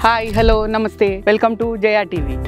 Hi hello నమస్తే welcome to Jaya TV.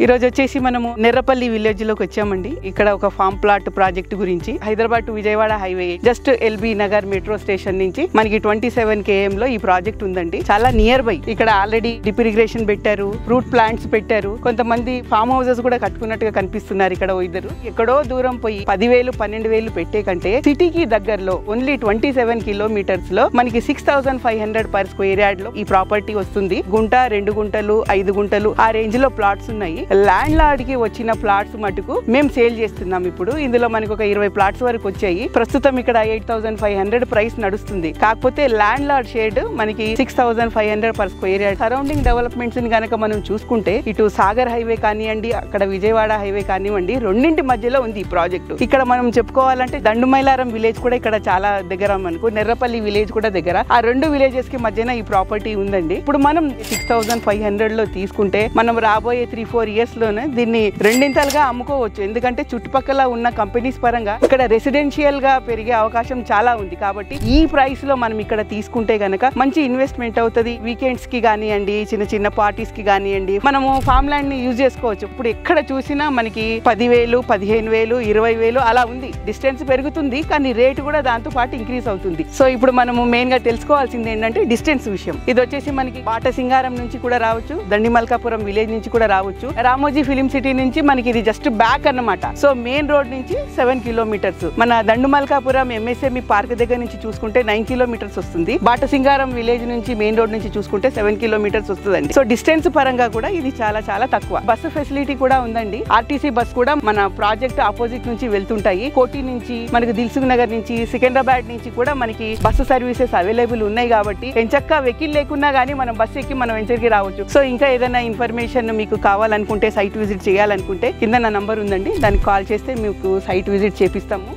ఈరోజు వచ్చేసి మనము నెర్రపల్లి విలేజ్ లోకి వచ్చామండి. ఇక్కడ ఒక ఫామ్ ప్లాట్ ప్రాజెక్ట్ గురించి Hyderabad to Vijayawada highway just LB Nagar metro station నుంచి మనకి 27 km లో ఈ ప్రాజెక్ట్ ఉందండి. చాలా నియర్ బై. ఇక్కడ ఆల్రెడీ డ్రిప్ ఇరిగేషన్ పెట్టారు, ఫ్రూట్ ప్లాంట్స్ పెట్టారు, కొంతమంది ఫామ్ హౌసెస్ కూడా కట్టుకున్నట్టుగా కనిపిస్తున్నారు. ఇక్కడ ఇద్దరు ఎక్కడో దూరం పోయి 10,000 12,000 పెట్టే కంటే సిటీకి దగ్గరలో ఓన్లీ 27 kilometers లో మనకి 6,500 per square yard లో ఈ ప్రాపర్టీ వస్తుంది. గుంట 2 గుంటలు 5 గుంటలు ఆ రేంజ్ లో ప్లాట్స్ ఉన్నాయి. ల్యాండ్ లార్డ్ కి వచ్చిన ప్లాట్స్ మటుకు మేము సేల్ చేస్తున్నాం. ఇప్పుడు ఇందులో మనకు ఒక 20 ప్లాట్స్ వరకు వచ్చాయి. ప్రస్తుతం ఇక్కడ 8,500 ప్రైస్ నడుస్తుంది. కాకపోతే ల్యాండ్ లార్డ్ షేడ్ మనకి 6,500 per square yard. Surrounding developments ని కనుక మనం చూసుకుంటే ఇటు సాగర్ హైవే కానివ్వండి, అక్కడ విజయవాడ హైవే కానివ్వండి, రెండింటి మధ్యలో ఉంది ఈ ప్రాజెక్టు. ఇక్కడ మనం చెప్పుకోవాలంటే దండుమైలారం విలేజ్ కూడా ఇక్కడ చాలా దగ్గర, మనకు నెర్రపల్లి విలేజ్ కూడా దగ్గర. ఆ రెండు విలేజెస్ కి మధ్యన ఈ ప్రాపర్టీ ఉందండి. ఇప్పుడు మనం 6,500 లో తీసుకుంటే మనం రాబోయే 3-4 years లోనే దీన్ని రెండింతలుగా అమ్ముకోవచ్చు. ఎందుకంటే చుట్టుపక్కల ఉన్న కంపెనీస్ పరంగా ఇక్కడ రెసిడెన్షియల్ గా పెరిగే అవకాశం చాలా ఉంది. కాబట్టి ఈ ప్రైస్ లో మనం ఇక్కడ తీసుకుంటే గనక మంచి ఇన్వెస్ట్మెంట్ అవుతుంది. వీకెండ్స్ కి కానివ్వండి, చిన్న చిన్న పార్టీస్ కి కానివ్వండి, మనము ఫామ్ ల్యాండ్ ని యూజ్ చేసుకోవచ్చు. ఇప్పుడు ఎక్కడ చూసినా మనకి 10,000, 15,000, 20,000 అలా ఉంది. డిస్టెన్స్ పెరుగుతుంది కానీ రేటు కూడా దాంతో పాటు ఇంక్రీజ్ అవుతుంది. సో ఇప్పుడు మనము మెయిన్ గా తెలుసుకోవాల్సింది ఏంటంటే డిస్టెన్స్ విషయం. ఇది వచ్చేసి మనకి బాటసింగారం నుంచి కూడా రావచ్చు, దండిమల్కాపురం విలేజ్ నుంచి కూడా రావచ్చు, రామోజీ ఫిలిం సిటీ నుంచి మనకి ఇది జస్ట్ బ్యాక్ అన్నమాట. సో మెయిన్ రోడ్ నుంచి 7 kilometers. మన దండుమల్కాపురం ఎంఎస్ఎంఈ పార్క్ దగ్గర నుంచి చూసుకుంటే 9 kilometers వస్తుంది. బాటసింగారం విలేజ్ నుంచి మెయిన్ రోడ్ నుంచి చూసుకుంటే 7 kilometers వస్తుందండి. సో డిస్టెన్స్ పరంగా కూడా ఇది చాలా చాలా తక్కువ. బస్సు ఫెసిలిటీ కూడా ఉందండి. ఆర్టీసీ బస్ కూడా మన ప్రాజెక్ట్ ఆపోజిట్ నుంచి వెళ్తుంటాయి. కోటి నుంచి మనకి దిల్సుఖ్ నగర్ నుంచి, సికింద్రాబాద్ నుంచి కూడా మనకి బస్సు సర్వీసెస్ అవైలబుల్ ఉన్నాయి. కాబట్టి ఎంచక్కా వెహికల్ లేకున్నా గానీ మనం బస్సు ఎక్కి మనం ఎంచరికి రావచ్చు. సో ఇంకా ఏదైనా ఇన్ఫర్మేషన్ మీకు కావాలనుకుంటే, సైట్ విజిట్ చేయాలనుకుంటే కింద నా నంబర్ ఉందండి, దానికి కాల్ చేస్తే మీకు సైట్ విజిట్ చేపిస్తాము.